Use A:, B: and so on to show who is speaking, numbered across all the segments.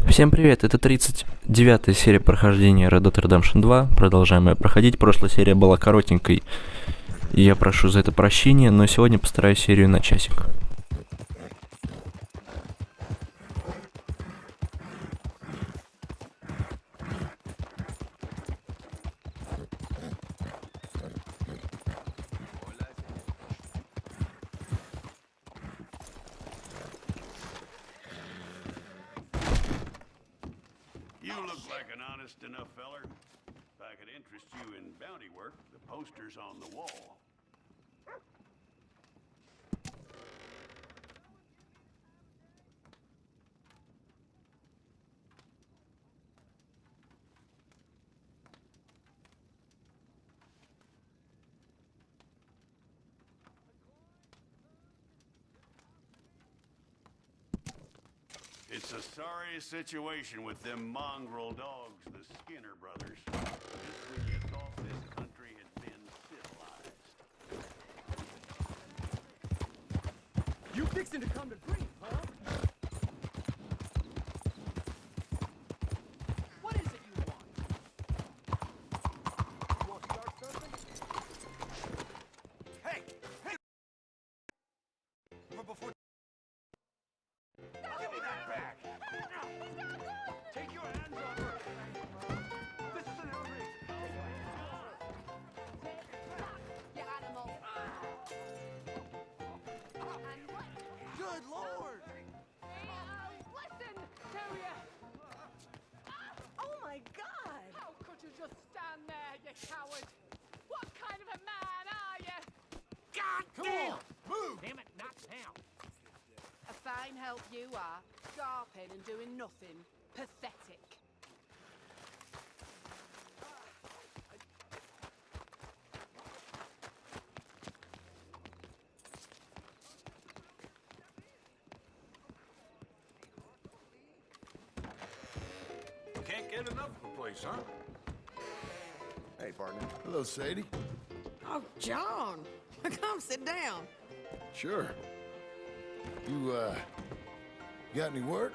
A: Всем привет, это 39-я серия прохождения Red Dead Redemption 2. Продолжаем ее проходить. Прошлая серия была коротенькой, и я прошу за это прощения, но сегодня постараюсь серию на часик.
B: You look like an honest enough feller. If I could interest you in bounty work, the poster's on the wall. It's a sorry situation with them mongrel dogs, the Skinner brothers. Just when you thought this country had been civilized.
C: You fixing to come to grief, huh? What is it you want? You want to start something? Hey! Hey! Before... Give me that back! Take your hands off her! This is an outrage!
D: You animal!
C: Good Lord!
D: Listen to you! Oh my God! How could you just stand there, you coward? What kind of a man are you?
C: God damn! Move!
E: Damn it, not now.
D: A fine help you are, gawping and doing nothing. Pathetic.
B: Can't get enough of the place, huh?
F: Hey, partner. Hello, Sadie.
G: Oh, John, come sit down.
F: Sure. You, got any work?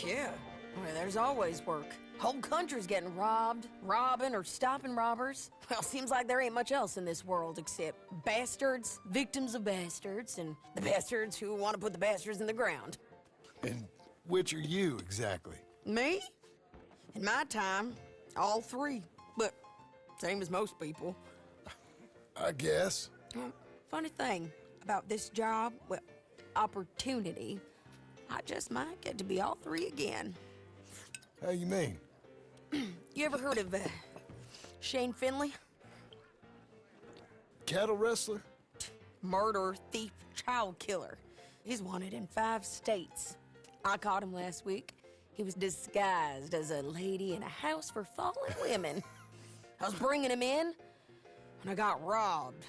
G: Yeah, well, there's always work. Whole country's getting robbed, robbing, or stopping robbers. Well, seems like there ain't much else in this world except bastards, victims of bastards, and the bastards who want to put the bastards in the ground.
F: And which are you, exactly?
G: Me? In my time, all three. But same as most people.
F: I guess.
G: Well, funny thing about this job, well, opportunity, I just might get to be all three again.
F: How you mean?
G: You ever heard of Shane Finley?
F: Cattle wrestler?
G: Murderer, thief, child killer. He's wanted in 5 states. I caught him last week. He was disguised as a lady in a house for fallen women. I was bringing him in, and I got robbed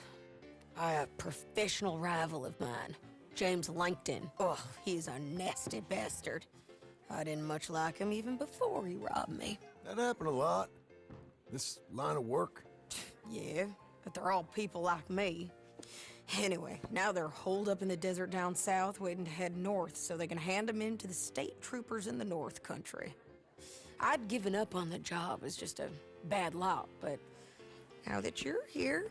G: by a professional rival of mine, James Langton. Oh, he's a nasty bastard. I didn't much like him even before he robbed me.
F: That happened a lot. This line of work.
G: Yeah, but they're all people like me. Anyway, now they're holed up in the desert down south, waiting to head north so they can hand them in to the state troopers in the north country. I'd given up on the job as just a bad lot, but now that you're here,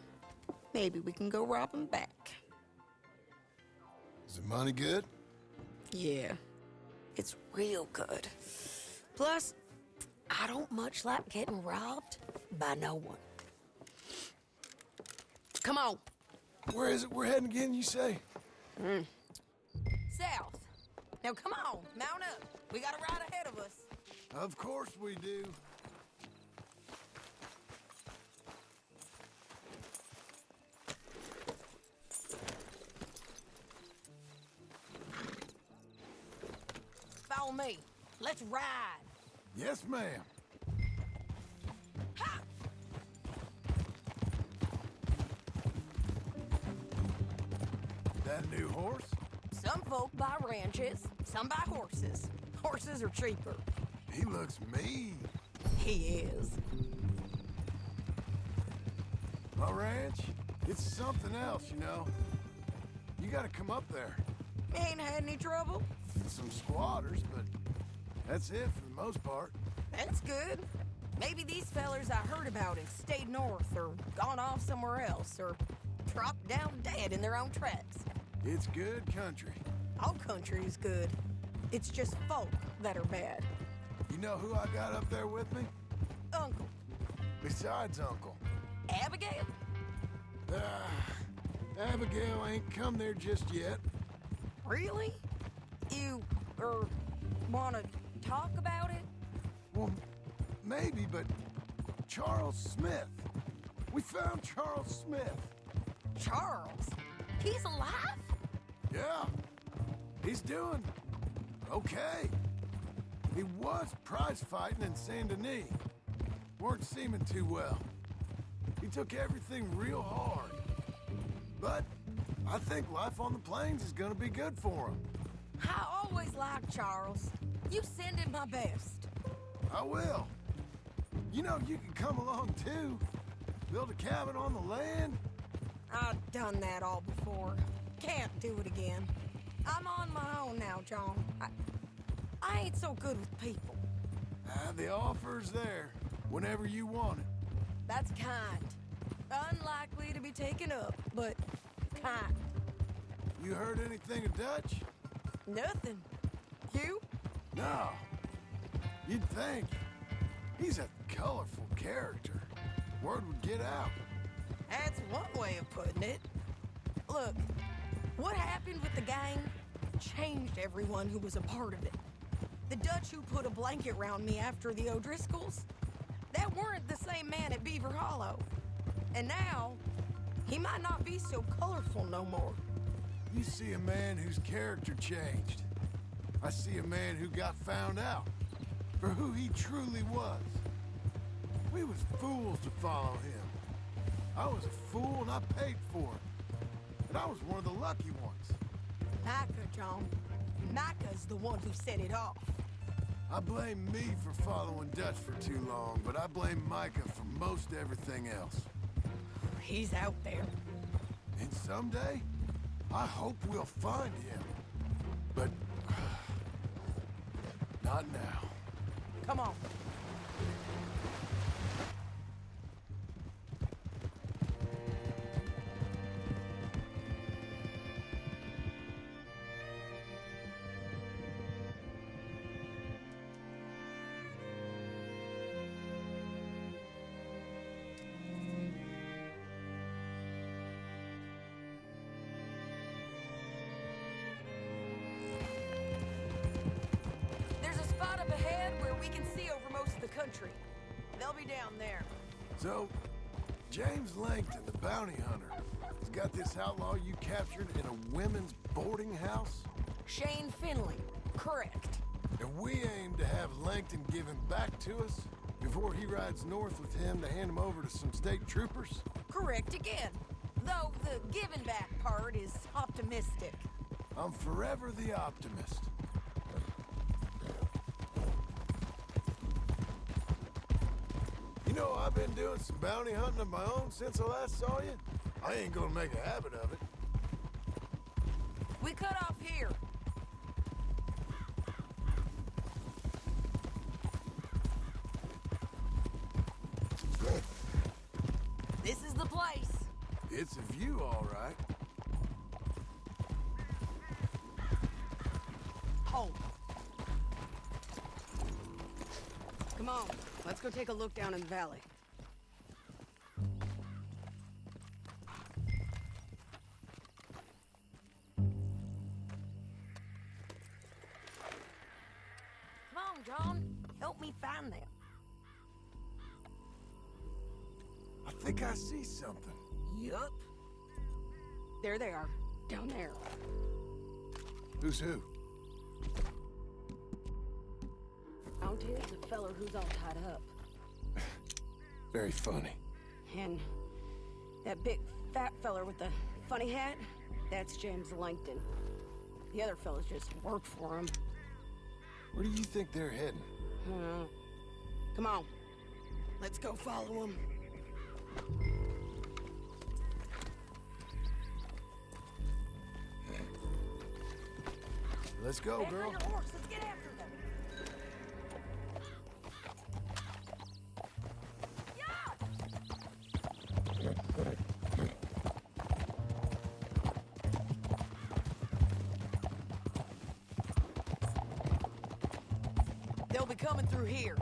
G: maybe we can go rob them back.
F: Is the money good?
G: Yeah, it's real good. Plus, I don't much like getting robbed by no one. Come on.
F: Where is it we're heading again, you say?
G: South. Now come on, mount up. We got a ride ahead of us.
F: Of course we do.
G: Follow me. Let's ride.
F: Yes, ma'am.
G: Ha!
F: That a new horse?
G: Some folk buy ranches, some buy horses. Horses are cheaper.
F: He looks mean.
G: He is.
F: My ranch? It's something else, you know. You gotta come up there.
G: Ain't had any trouble?
F: Some squatters, but That's it for the most part.
G: That's good. Maybe these fellers I heard about have stayed north or gone off somewhere else or dropped down dead in their own tracks.
F: It's good country.
G: All country is good. It's just folk that are bad.
F: You know who I got up there with me?
G: Uncle.
F: Besides Uncle.
G: Abigail?
F: Abigail ain't come there just yet.
G: Really? You, wanna talk about it?
F: Well, maybe, but Charles Smith. We found Charles Smith.
G: Charles? He's alive?
F: Yeah. He's doing okay. He was prize fighting in Saint Denis. Weren't seeming too well. He took everything real hard. But I think life on the plains is gonna be good for him.
G: I always liked Charles. You send him my best.
F: I will. You know, you can come along too. Build a cabin on the land.
G: I've done that all before. Can't do it again. I'm on my own now, John. I ain't so good with people.
F: The offer's there whenever you want it.
G: That's kind. Unlikely to be taken up, but kind.
F: You heard anything of Dutch?
G: Nothing. You?
F: No. You'd think. He's a colorful character. Word would get out.
G: That's one way of putting it. Look, what happened with the gang changed everyone who was a part of it. The Dutch who put a blanket around me after the O'Driscolls, that weren't the same man at Beaver Hollow. And now, he might not be so colorful no more.
F: You see a man whose character changed. I see a man who got found out for who he truly was. We was fools to follow him. I was a fool and I paid for it. And I was one of the lucky ones.
G: Micah, John. Micah's the one who set it off.
F: I blame me for following Dutch for too long, but I blame Micah for most everything else.
G: He's out there.
F: And someday, I hope we'll find him. But not now.
G: Come on. There's a spot up ahead where we can see over most of the country. They'll be down there.
F: So, James Langton, the bounty hunter, has got this outlaw you captured in a women's boarding house?
G: Shane Finley. Correct.
F: And we aim to have Langton give him back to us before he rides north with him to hand him over to some state troopers?
G: Correct again. Though the giving back part is optimistic.
F: I'm forever the optimist. You know, I've been doing some bounty hunting of my own since I last saw you. I ain't gonna make a habit of it.
G: We cut off here. This is the place.
F: It's a view, all right.
G: Home. Come on, let's go take a look down in the valley. Come on, John. Help me find them.
F: I think I see something.
G: Yup. There they are, down there.
F: Who's who?
G: Out here's the feller who's all tied up.
F: Very funny.
G: And that big fat feller with the funny hat, that's James Langton. The other fellas just work for him.
F: Where do you think they're heading?
G: Come on. Let's go follow him.
F: Let's go,
G: Hey,
F: girl.
G: on your horse. Let's get after them. They'll be coming through here.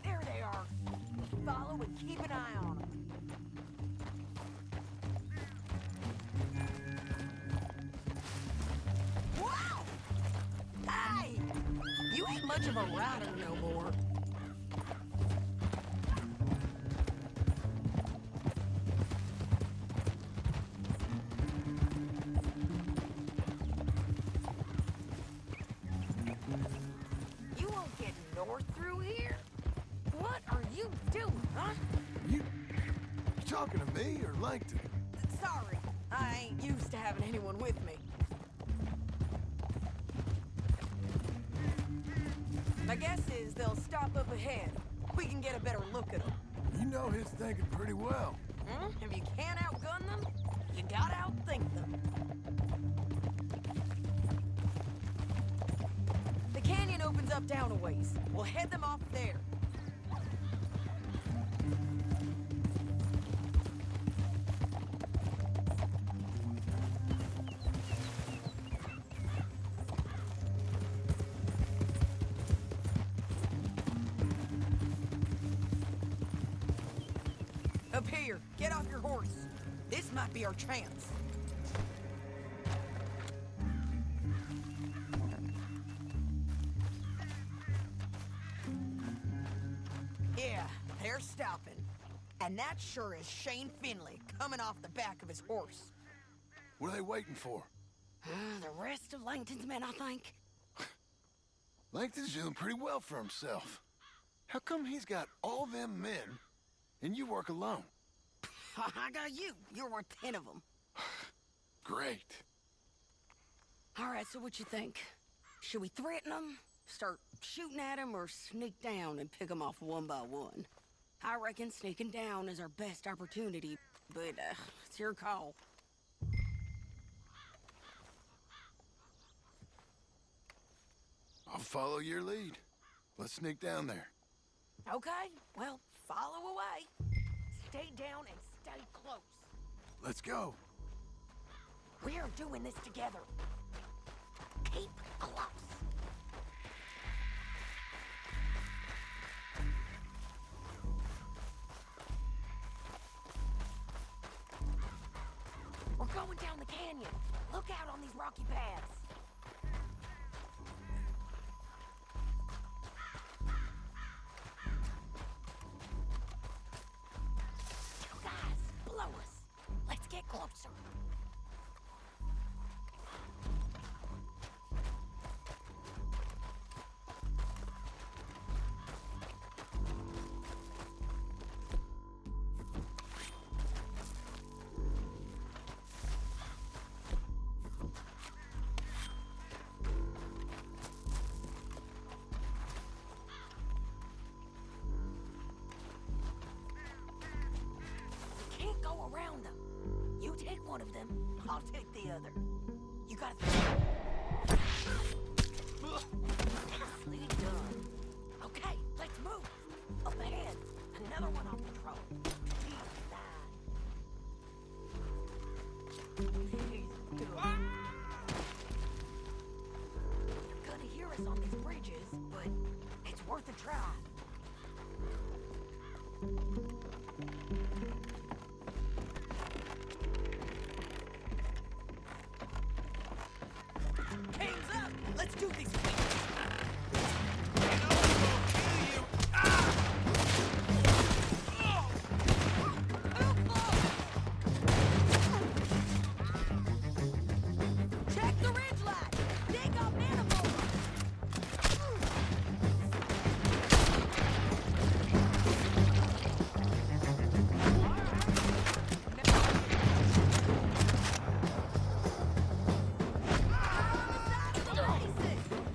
G: There they are. Follow and keep an eye on them. Wow! Hey! You ain't much of a rider no more. You won't get north through here? What are you doing, huh?
F: You talking to me or Langton?
G: Sorry, I ain't used to having anyone with me. My guess is they'll stop up ahead. We can get a better look at them.
F: You know his thinking pretty well.
G: If you can't outgun them, you gotta outthink them. The canyon opens up down a ways. We'll head them off there. Up here, get off your horse. This might be our chance. Yeah, they're stopping. And that sure is Shane Finley coming off the back of his horse.
F: What are they waiting for?
G: The rest of Langton's men, I think.
F: Langton's doing pretty well for himself. How come he's got all them men and you work alone?
G: I got you. You're worth 10 of them.
F: Great.
G: All right, so what you think? Should we threaten them, start shooting at them, or sneak down and pick them off one by one? I reckon sneaking down is our best opportunity, but it's your call.
F: I'll follow your lead. Let's sneak down there.
G: Okay, well, follow away. Stay down and stay close.
F: Let's go.
G: We're doing this together. Keep close. We're going down the canyon. Look out on these rocky paths. You guys, blow us. Let's get closer. Can't go around them. You take one of them, I'll take the other. You gotta nicely done. Okay, let's move. Up ahead, another one on patrol. He's done. You're gonna hear us on these bridges, but it's worth a try. Hands up! Let's do this! Check the ridgeline! They got manifolds! On the side of the bases!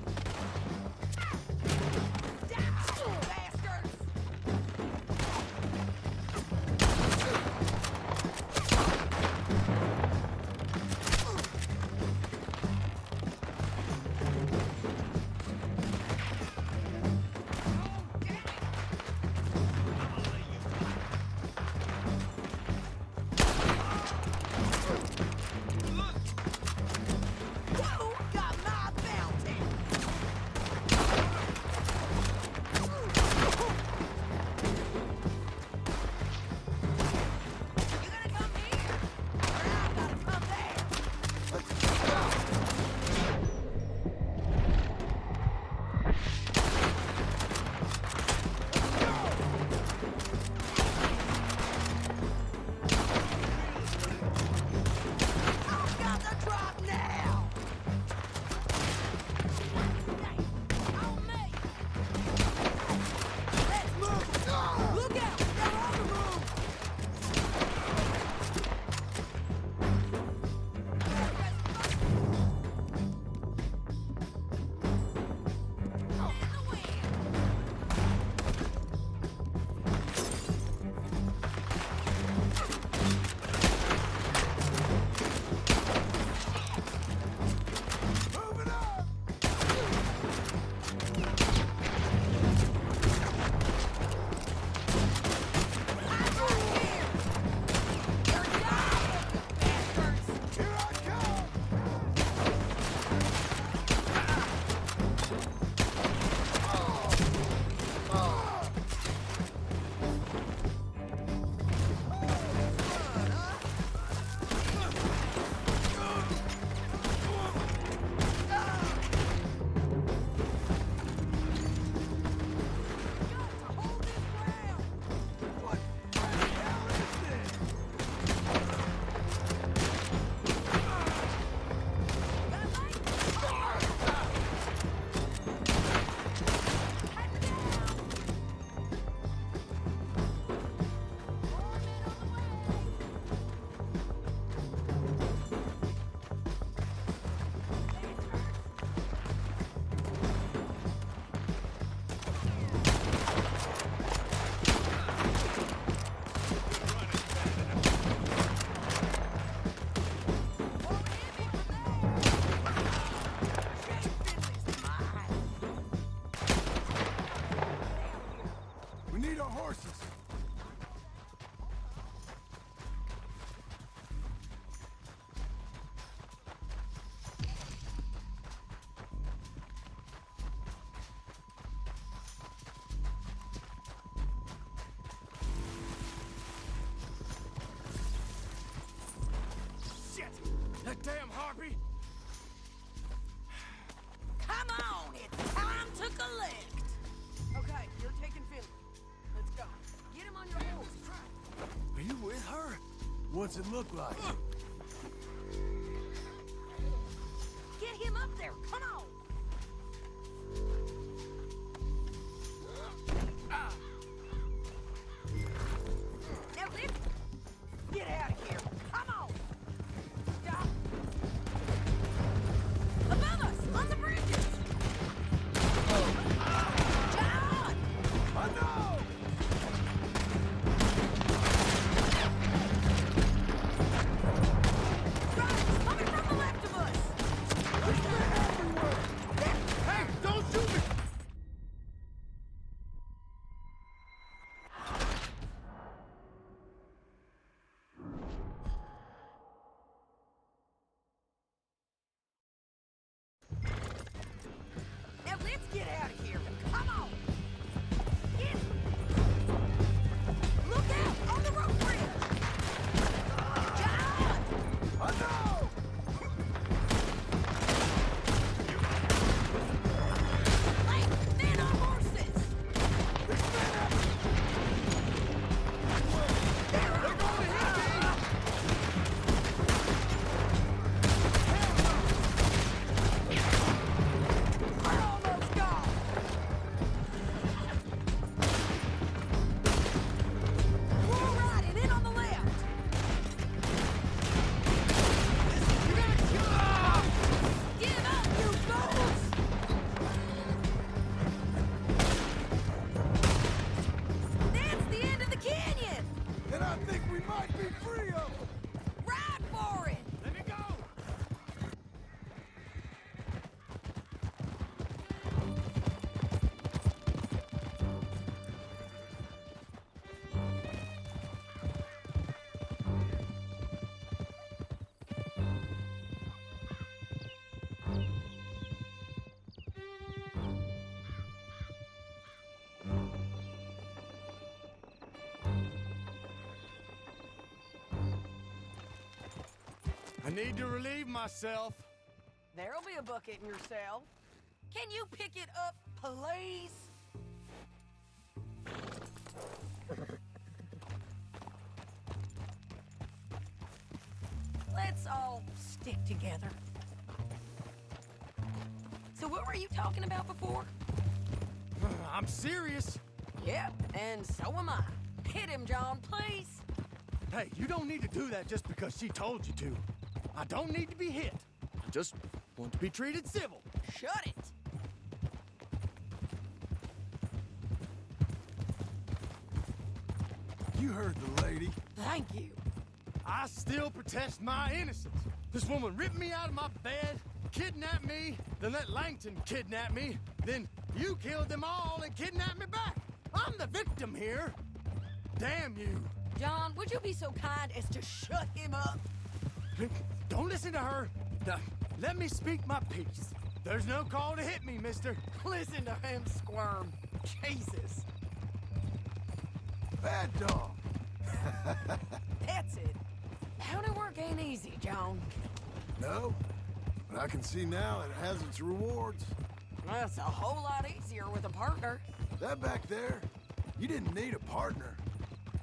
F: horses!
C: Shit! That damn harpy!
G: Come on, it's time to collect. Okay, you're taking Finley. Let's go. Get him on your horse.
F: Are you with her? What's it look like?
G: Get him up there. Come on. Now, Liv, get out of here. Come on. Stop. Above us, on the bridges. John!
F: I know!
G: Riders coming from the left of us.
F: There's men everywhere! Hey, don't shoot me!
G: Now let's get out of here. Come on. In. Look out on the rope bridge. John!
F: I know!
G: Like men on horses.
F: There's men everywhere!
G: They're
F: They're
G: on.
F: going to hit me!
G: We're almost gone. We're riding in on the left. Give up, you fools! That's the end of the canyon!
F: And I think we might be free of them!
G: Ride for it!
C: Let me go! I need to relieve myself.
G: There'll be a bucket in your cell. Can you pick it up, please? Let's all stick together. So what were you talking about before?
C: I'm serious.
G: Yep, and so am I. Hit him, John, please.
C: Hey, you don't need to do that just because she told you to. I don't need to be hit. I just want to be treated civil.
G: Shut it.
F: You heard the lady.
G: Thank you.
C: I still protest my innocence. This woman ripped me out of my bed, kidnapped me, then let Langton kidnap me, then you killed them all and kidnapped me back. I'm the victim here. Damn you.
G: John, would you be so kind as to shut him up?
C: Don't listen to her. Let me speak my piece. There's no call to hit me, mister.
G: Listen to him squirm. Jesus.
F: Bad dog.
G: That's it. County work ain't easy, John.
F: No, but I can see now it has its rewards.
G: That's a whole lot easier with a partner.
F: That back there, you didn't need a partner.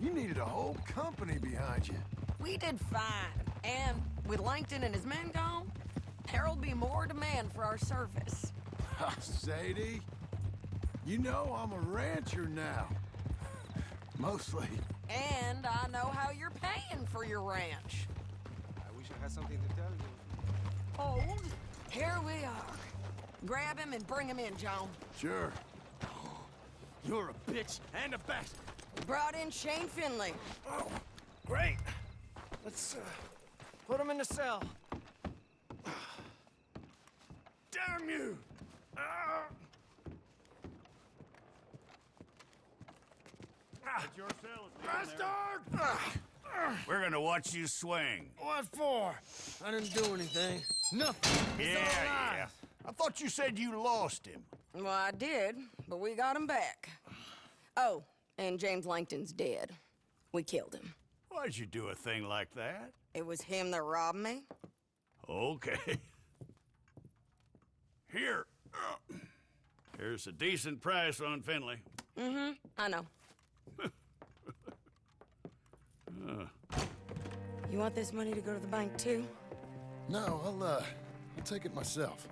F: You needed a whole company behind you.
G: We did fine. And with Langton and his men gone, there'll be more demand for our service.
F: Sadie, you know I'm a rancher now. Mostly.
G: And I know how you're paying for your ranch.
E: I wish I had something to tell you.
G: Hold. Here we are. Grab him and bring him in, John.
F: Sure.
C: You're a bitch and a bastard.
G: Brought in Shane Finley.
C: Oh, great. Let's put him in the cell. Damn you! Ah.
B: It's your cell, Bastard! We're gonna watch you swing.
C: What for? I didn't do anything. Nothing. It's all lies.
B: I thought you said you lost him.
G: Well, I did, but we got him back. Oh, and James Langton's dead. We killed him.
B: Why'd you do a thing like that?
G: It was him that robbed me.
B: Okay. Here. Here's a decent price on Finley.
G: Mm-hmm, I know. You want this money to go to the bank, too?
F: No, I'll take it myself.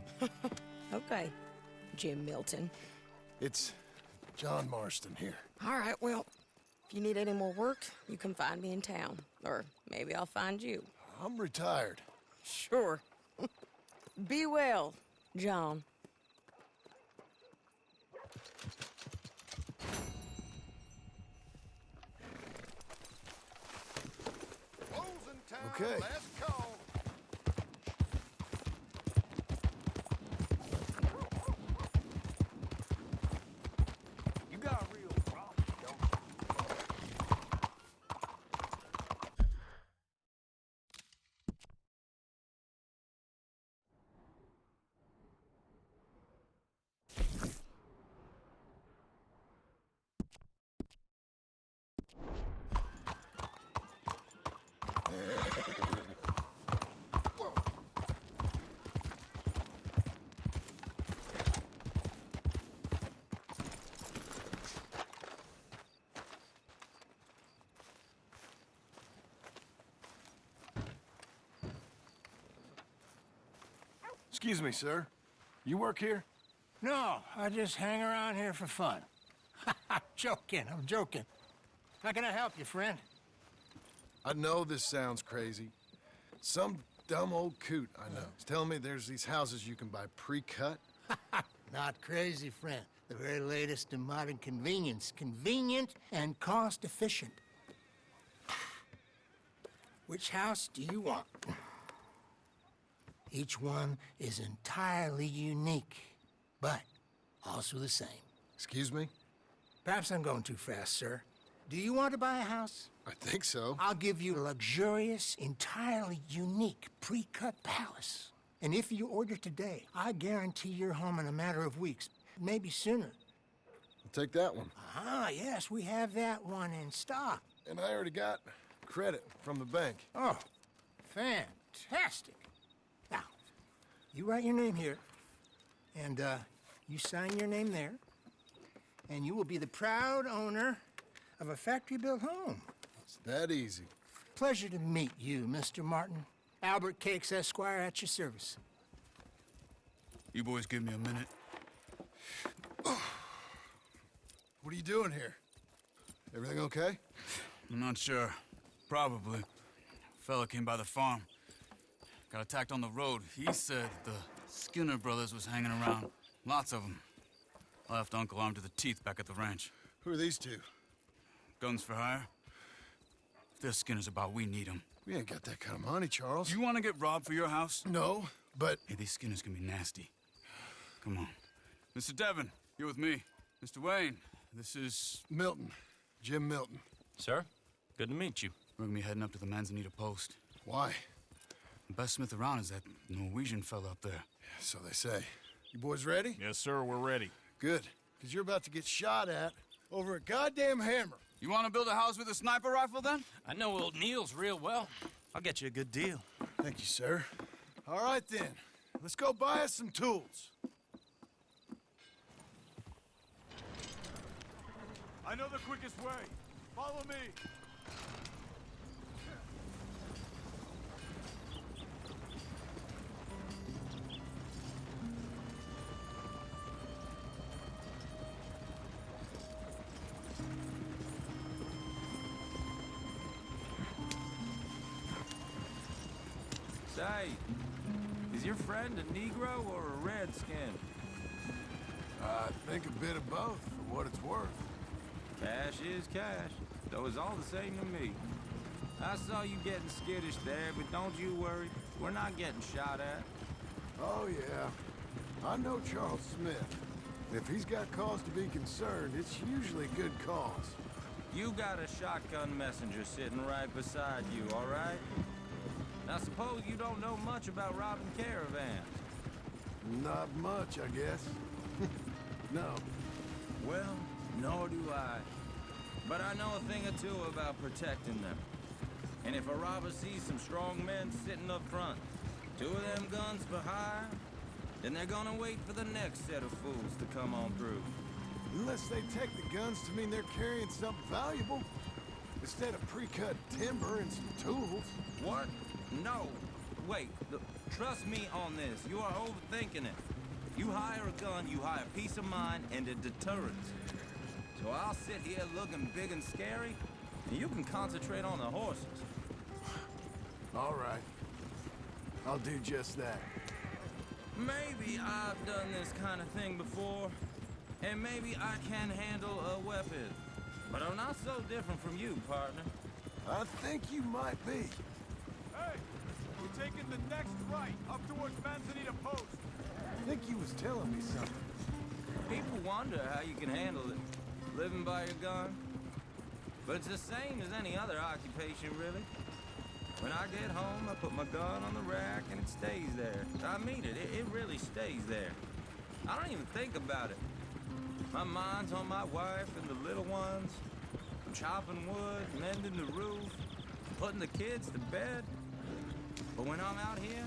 G: Okay, Jim Milton.
F: It's John Marston here.
G: All right, well, if you need any more work, you can find me in town. Or maybe I'll find you.
F: I'm retired.
G: Sure. Be well, John.
F: Okay.
C: Let's go.
E: You got a real problem, don't you?
F: Excuse me, sir. You work here?
C: No, I just hang around here for fun. I'm joking. How can I help you, friend?
F: I know this sounds crazy. Some dumb old coot I know is telling me there's these houses you can buy pre-cut.
C: Not crazy, friend. The very latest in modern convenience. Convenient and cost-efficient. Which house do you want? Each one is entirely unique, but also the same.
F: Excuse me?
C: Perhaps I'm going too fast, sir. Do you want to buy a house?
F: I think so.
C: I'll give you a luxurious, entirely unique pre-cut palace. And if you order today, I guarantee you're home in a matter of weeks, maybe sooner.
F: I'll take that one.
C: Ah, yes, we have that one in stock.
F: And I already got credit from the bank.
C: Oh, fantastic. Now, you write your name here, and you sign your name there, and you will be the proud owner of a factory-built home.
F: It's that easy.
C: Pleasure to meet you, Mr. Martin. Albert Cakes, Esquire, at your service.
E: You boys give me a minute.
F: What are you doing here? Everything okay?
E: I'm not sure. Probably. Fella came by the farm. Got attacked on the road. He said the Skinner brothers was hanging around. Lots of them. I left Uncle armed to the teeth back at the ranch.
F: Who are these two?
E: Guns for hire? If they're Skinner's about, we need them.
F: We ain't got that kind of money, Charles.
E: You want to get robbed for your house?
F: No, but...
E: Hey, these Skinners can be nasty. Come on. Mr. Devon, you're with me. Mr. Wayne, this is...
F: Milton. Jim Milton.
A: Sir, good to meet you.
E: We're gonna be heading up to the Manzanita post.
F: Why?
E: The best smith around is that Norwegian fella up there.
F: So they say. You boys ready?
B: Yes, sir, we're ready.
F: Good. Because you're about to get shot at over a goddamn hammer.
E: You want to build a house with a sniper rifle, then?
H: I know old Neil's real well. I'll get you a good deal.
F: Thank you, sir. All right, then. Let's go buy us some tools.
B: I know the quickest way. Follow me.
H: Say, is your friend a Negro or a Redskin?
F: I think a bit of both, for what it's worth.
H: Cash is cash, though it's all the same to me. I saw you getting skittish there, but don't you worry. We're not getting shot at.
F: Oh, yeah. I know Charles Smith. If he's got cause to be concerned, it's usually good cause.
H: You got a shotgun messenger sitting right beside you, all right? Now suppose you don't know much about robbing caravans.
F: Not much, I guess. No.
H: Well, nor do I. But I know a thing or two about protecting them. And if a robber sees some strong men sitting up front, 2 of them guns for hire, then they're gonna wait for the next set of fools to come on through.
F: Unless they take the guns to mean they're carrying something valuable. Instead of pre-cut timber and some tools.
H: What? No. Wait, look, trust me on this. You are overthinking it. You hire a gun, you hire peace of mind and a deterrent. So I'll sit here looking big and scary, and you can concentrate on the horses.
F: All right. I'll do just that.
H: Maybe I've done this kind of thing before, and maybe I can handle a weapon. But I'm not so different from you, partner.
F: I think you might be.
I: Hey! We're taking the next right, up towards Manzanita Post.
F: I think he was telling me something.
H: People wonder how you can handle it, living by your gun. But it's the same as any other occupation, really. When I get home, I put my gun on the rack and it stays there. I mean it, it really stays there. I don't even think about it. My mind's on my wife and the little ones. I'm chopping wood, mending the roof, putting the kids to bed. But when I'm out here,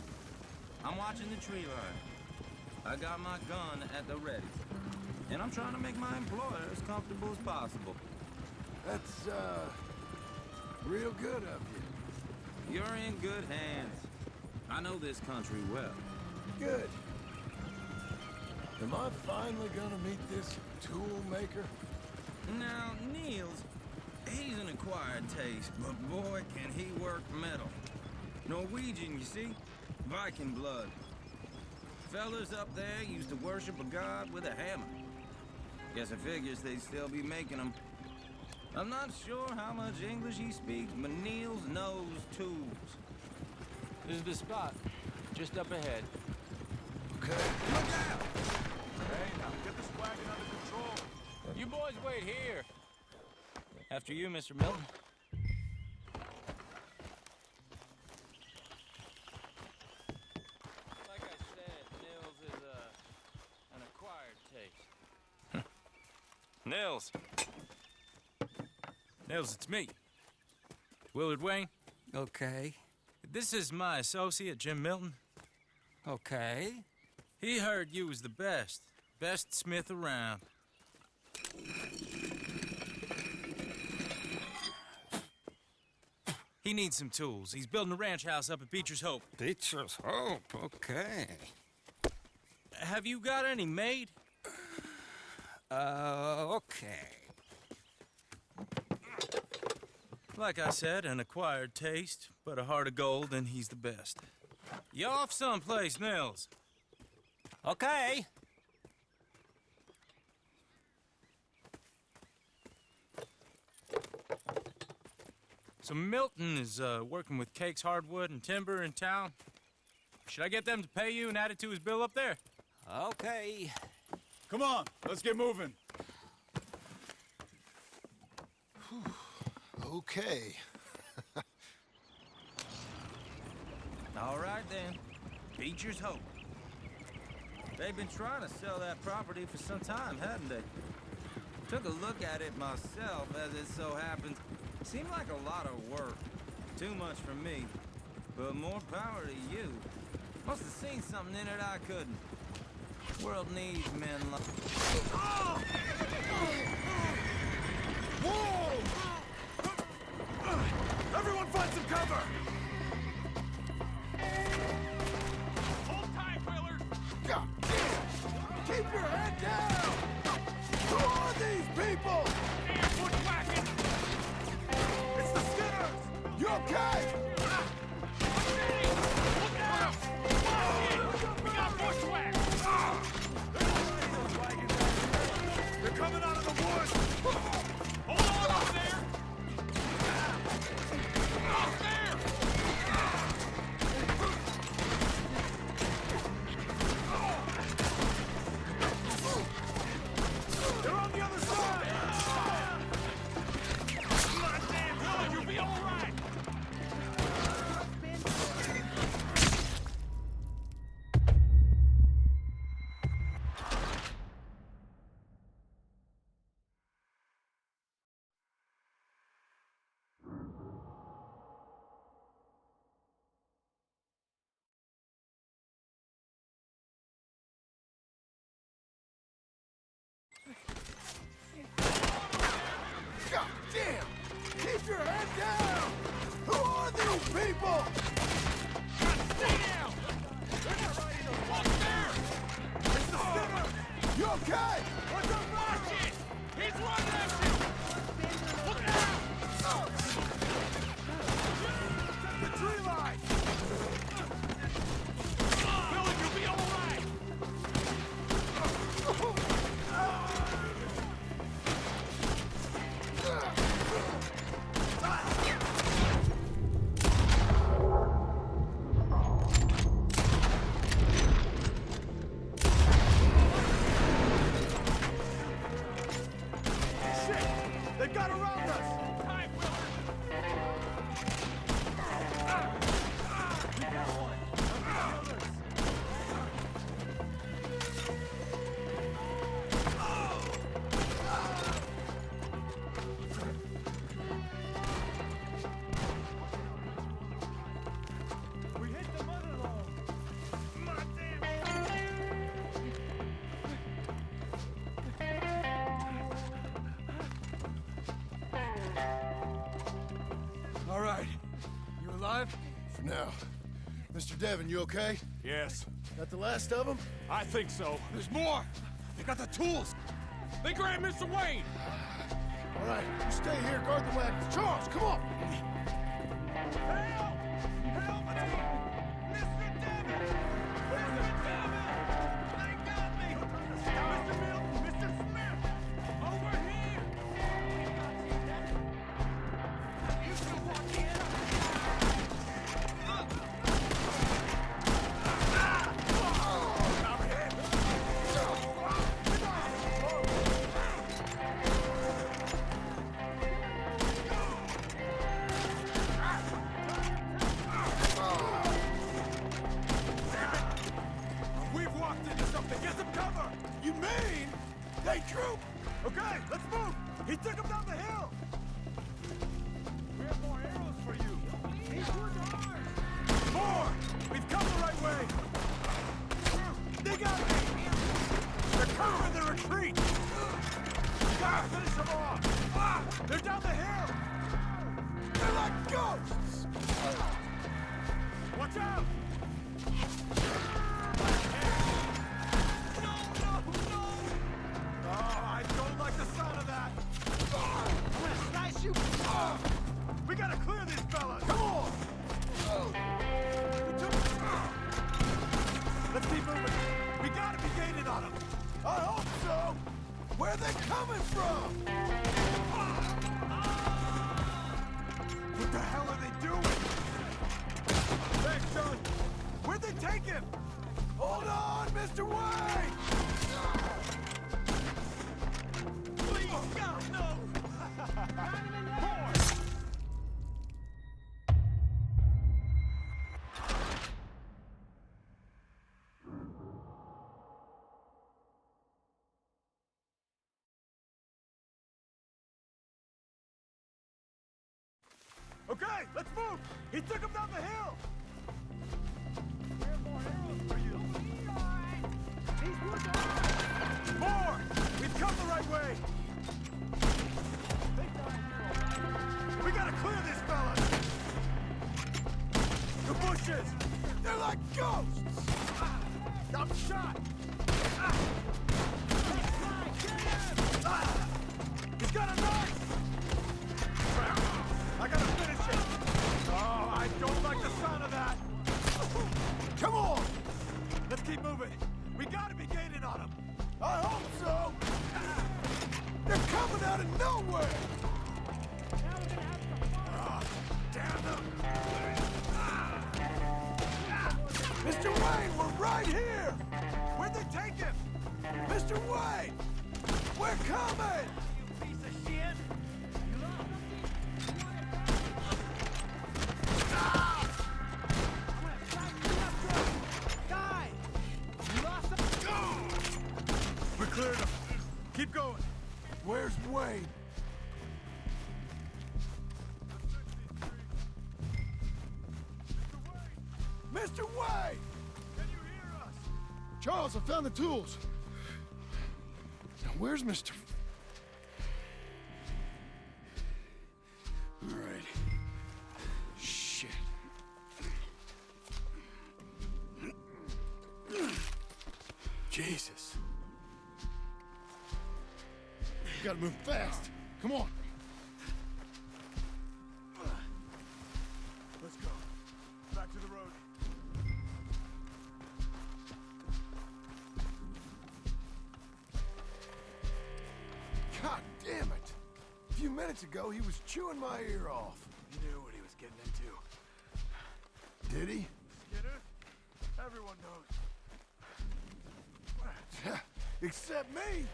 H: I'm watching the tree line. I got my gun at the ready. And I'm trying to make my employer as comfortable as possible.
F: That's, real good of you.
H: You're in good hands. I know this country well.
F: Good. Am I finally gonna meet this tool maker?
H: Now, Niels, he's an acquired taste, but boy, can he work metal. Norwegian, you see? Viking blood. Fellas up there used to worship a god with a hammer. Guess I figures they'd still be making them. I'm not sure how much English he speaks, but Niels knows tools.
J: This is the spot, just up ahead.
F: Okay.
H: Look out!
I: Hey, now get this wagon under control.
J: You boys wait here.
H: After you, Mr. Milton.
J: Like I said, Nils is an acquired taste.
E: Nils. Nils, it's me. Willard Wayne.
J: Okay.
E: This is my associate, Jim Milton.
J: Okay.
E: He heard you was the best. Best smith around. He needs some tools. He's building a ranch house up at Beecher's Hope.
J: Beecher's Hope, okay.
E: Have you got any made?
J: Okay.
E: Like I said, an acquired taste, but a heart of gold, and he's the best. You off someplace, Nils?
J: Okay.
E: So Milton is working with Cake's Hardwood and Timber in town. Should I get them to pay you and add it to his bill up there?
J: Okay.
I: Come on, let's get moving.
F: Okay.
H: All right, then. Beecher's Hope. They've been trying to sell that property for some time, hadn't they? Took a look at it myself, as it so happens. Seemed like a lot of work. Too much for me. But more power to you. Must have seen something in it I couldn't. World needs men like...
F: Whoa! Everyone find some cover!
I: Hold tight, Willard.
F: God damn! Keep your head down! Who are these people?
I: Damn bushwhacking!
F: It's the Skinners! You okay?
I: Look out! We got bushwhacked!
F: They're coming out of the woods!
I: Hold on up there! Up there!
F: They're on the other side! people!
I: Stay down! They're not riding the fuck there! It's the Skinner!
F: You okay?
I: What's up, watch it! He's running at you! Look out! Check the tree line! Billy, you'll be all right! Shit! They've got around us! Time, Willard! We got one! We hit the mother lode! My damn!
F: All right. You alive? For now. Mr. Devon, you okay?
I: Yes,
F: Got the last of them?
I: I think so. There's more! They got the tools! They grabbed Mr. Wayne!
F: All right, you stay here, guard the wagons. Charles, come on!
I: Help! Help me! Mr. Devon! Mr. Devon! They got me! Mr. Milton! Mr. Smith! Over here! You can walk in! We've walked into something! Get some cover!
F: You mean they troop?
I: Okay, let's move! He took him down the hill! We have more arrows for you! These woods are ours! More! We've come the right way! They got me! They're covering the retreat! We gotta finish them off! They're down the hill!
F: They're like ghosts!
I: Watch out! No, no, no! Oh, I don't like the sound of that! I'm gonna slice you! We gotta clear these fellas! Come on! Let's keep moving! We gotta be gaining on them!
F: I hope so! Where are they coming from?
I: What the hell are they doing? Thanks, son! Where'd they take him?
F: Hold on, Mr. Wayne!
I: Please, God, no! More! Okay, let's move! He took him down the hill! We have more arrows for you! These woods are ours! More! We've come the right way! They died here, all right. We gotta clear these fellas! The bushes!
F: They're like ghosts!
I: I'm shot! He's got a knife! Crap! I gotta finish it! Oh, I don't like the sound of that!
F: Come on!
I: Let's keep moving! We gotta be gaining on them!
F: I hope so! They're coming out of nowhere!
I: Damn them!
F: Mr. Wayne, we're right here!
I: Where'd they take him?
F: Mr. Wayne! We're coming!
I: You piece of shit! We cleared him. Keep going.
F: Where's Wayne? Mr. Wayne!
I: Can you hear us?
F: Charles, I found the tools. Now, where's Mr. All right. Shit.
C: gotta move fast. Come on.
I: Let's go. Back to the road.
F: God damn it! A few minutes ago, he was chewing my ear off.
I: He knew what he was getting into.
F: Did he?
I: Skinner? Everyone knows.
F: Except me!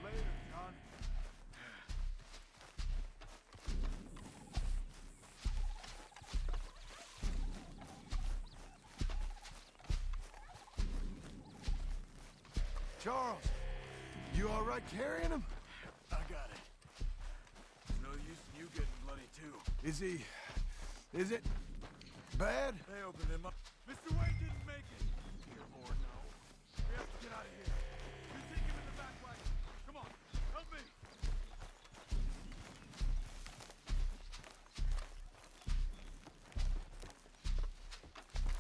I: Later, John.
F: Charles, you all right carrying him?
I: I got it. No use in you getting bloody too.
F: Is it bad?
I: They opened him up. Mr. Wayne didn't make it. Dear Lord, no. We have to get out of here. You take him in the back wagon. Come on, help me.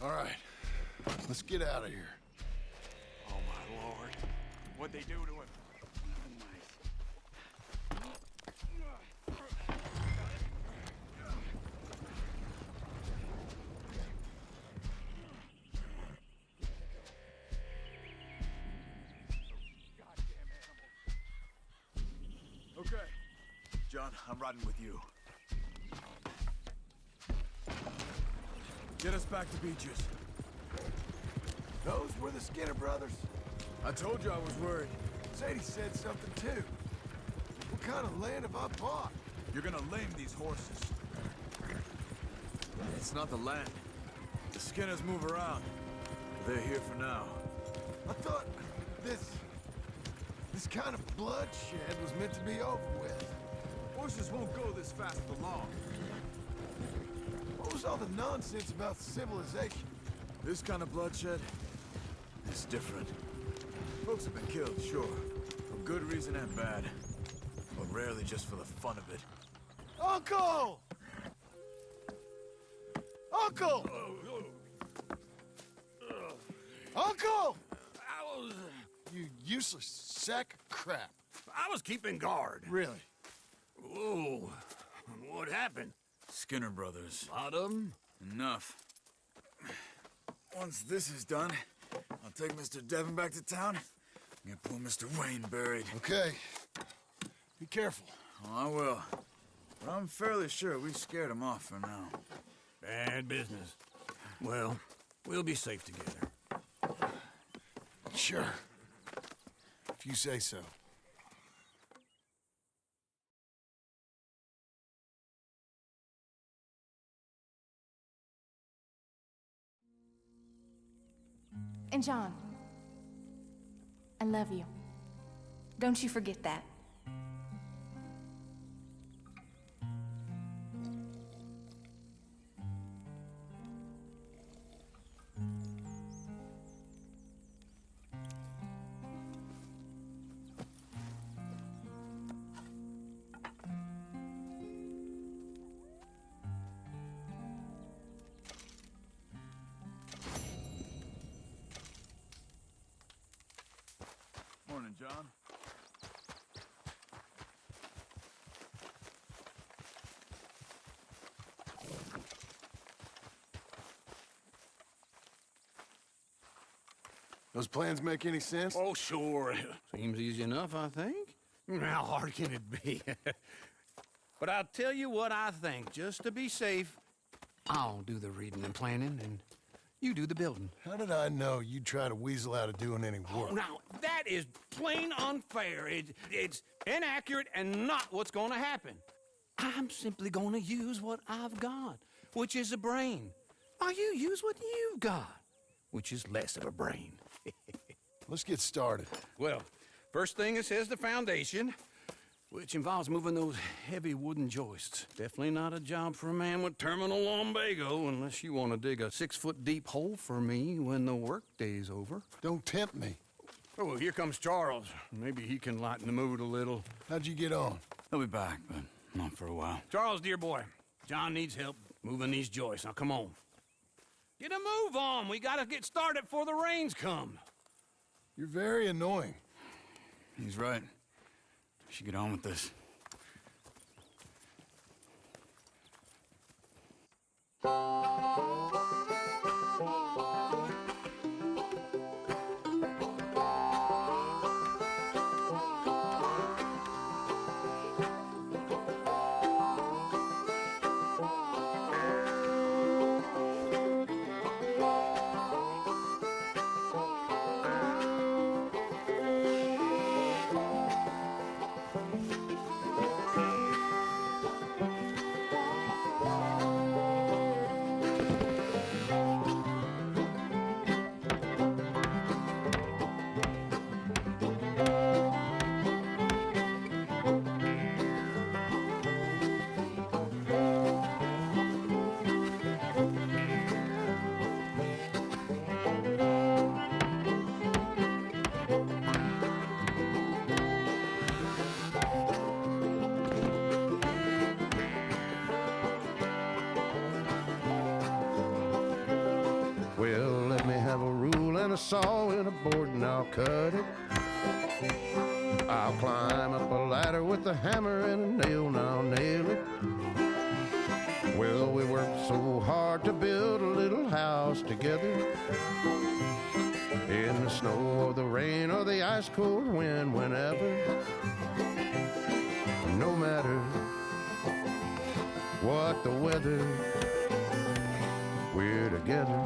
F: All right, let's get out of here.
I: Oh my Lord. What'd they do to him? Okay. John, I'm riding with you. Get us back to Beaches.
F: Those were the Skinner brothers.
I: I told you I was worried.
F: Sadie said something too. What kind of land have I bought?
I: You're gonna lame these horses. It's not the land. The Skinners move around. They're here for now.
F: I thought this kind of bloodshed was meant to be over with.
I: Horses won't go this fast for long.
F: What was all the nonsense about civilization?
I: This kind of bloodshed is different. Folks have been killed, sure. For good reason and bad. But rarely just for the fun of it.
F: Uncle! Uncle! Uncle! You useless sack of crap.
K: I was keeping guard.
F: Really?
K: Whoa. What happened?
E: Skinner brothers.
K: Lot of them?
E: Enough.
I: Once this is done, I'll take Mr. Devon back to town and get poor Mr. Wayne buried.
F: Okay. Be careful.
E: Oh, I will. But I'm fairly sure we scared him off for now.
K: Bad business. Well, we'll be safe together.
F: Sure. If you say so.
L: And John, I love you. Don't you forget that.
I: Morning, John.
F: Those plans make any sense?
K: Oh, sure. Seems easy enough, I think. How hard can it be? But I'll tell you what I think. Just to be safe, I'll do the reading and planning, and you do the building.
F: How did I know you'd try to weasel out of doing any work?
K: Oh, now, that is plain unfair. It's inaccurate and not what's going to happen. I'm simply going to use what I've got, which is a brain. While you use what you've got, which is less of a brain.
F: Let's get started.
K: Well, first thing it says the foundation, which involves moving those heavy wooden joists. Definitely not a job for a man with terminal lumbago, unless you want to dig a 6-foot deep hole for me when the workday's over.
F: Don't tempt me.
K: Oh, here comes Charles. Maybe he can lighten the mood a little.
F: How'd you get on?
E: He'll be back, but not for a while.
K: Charles, dear boy, John needs help moving these joists. Now, come on. Get a move on. We gotta get started before the rains come.
F: You're very annoying.
E: He's right. should get on with this.
M: Well, let me have a rule and a saw and a board and I'll cut it. I'll climb up a ladder with a hammer and a nail and I'll nail it. Well, we worked so hard to build a little house together. In the snow or the rain or the ice cold wind, whenever. No matter what the weather, we're together.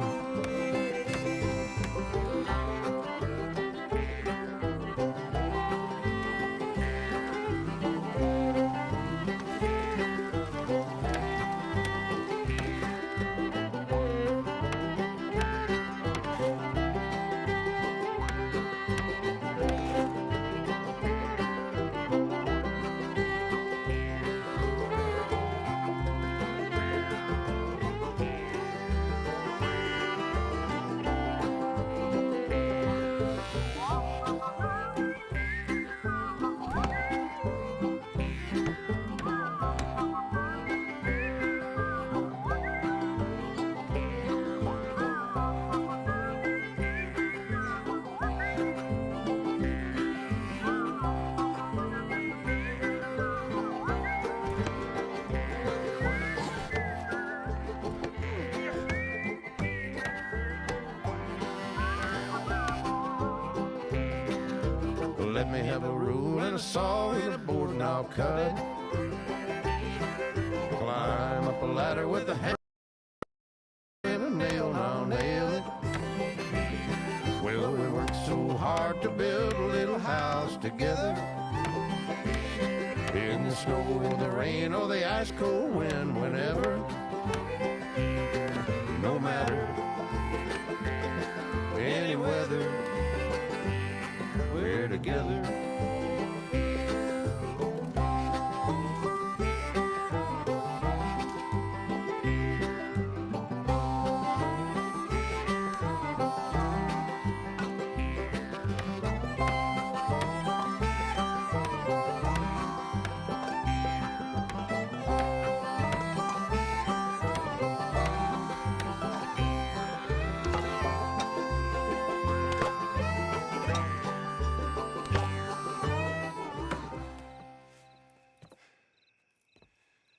M: Let me have a rule and a saw and a board and I'll cut it. Climb up a ladder with a hammer and a nail and I'll nail it. Well, we worked so hard to build a little house together. In the snow or the rain or the ice cold wind, whenever. No matter any weather, we're together.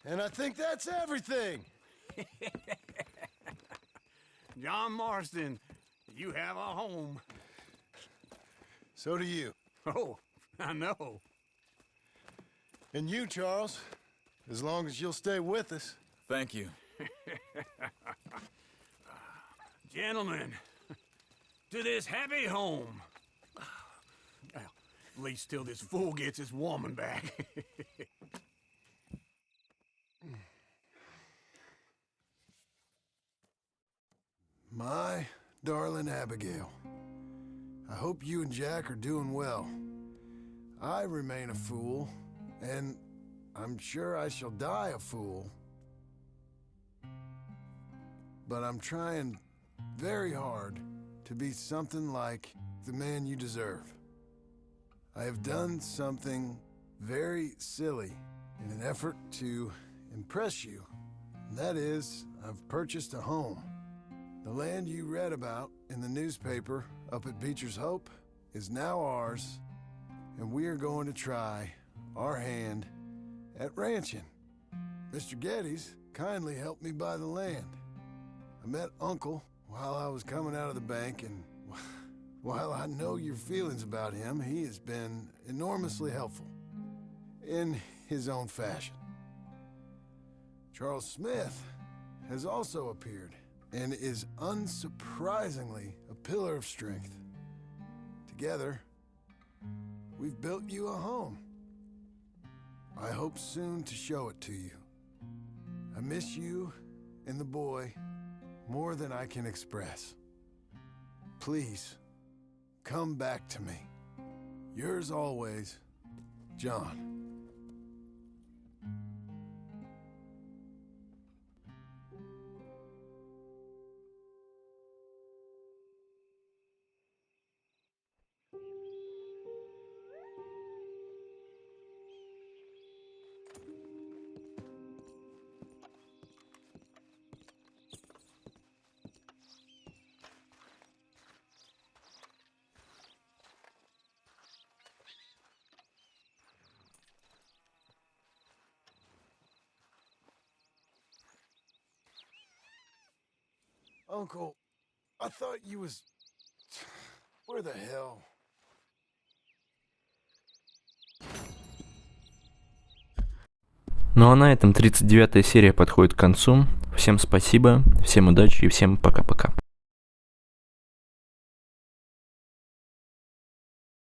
F: And I think that's everything.
K: John Marston, you have a home.
F: So do you.
K: Oh, I know.
F: And you, Charles, as long as you'll stay with us.
E: Thank you.
K: Gentlemen, to this happy home. Well, at least till this fool gets his woman back.
F: My darling Abigail, I hope you and Jack are doing well. I remain a fool, and I'm sure I shall die a fool. But I'm trying very hard to be something like the man you deserve. I have done something very silly in an effort to impress you. And that is, I've purchased a home. The land you read about in the newspaper up at Beecher's Hope is now ours, and we are going to try our hand at ranching. Mr. Geddes kindly helped me buy the land. I met Uncle while I was coming out of the bank, and while I know your feelings about him, he has been enormously helpful in his own fashion. Charles Smith has also appeared and is unsurprisingly a pillar of strength. Together, we've built you a home. I hope soon to show it to you. I miss you and the boy more than I can express. Please, come back to me. Yours always, John. Uncle, I thought you was... Where the hell?
A: Ну а на этом 39-я серия подходит к концу. Всем спасибо, всем удачи и всем пока-пока.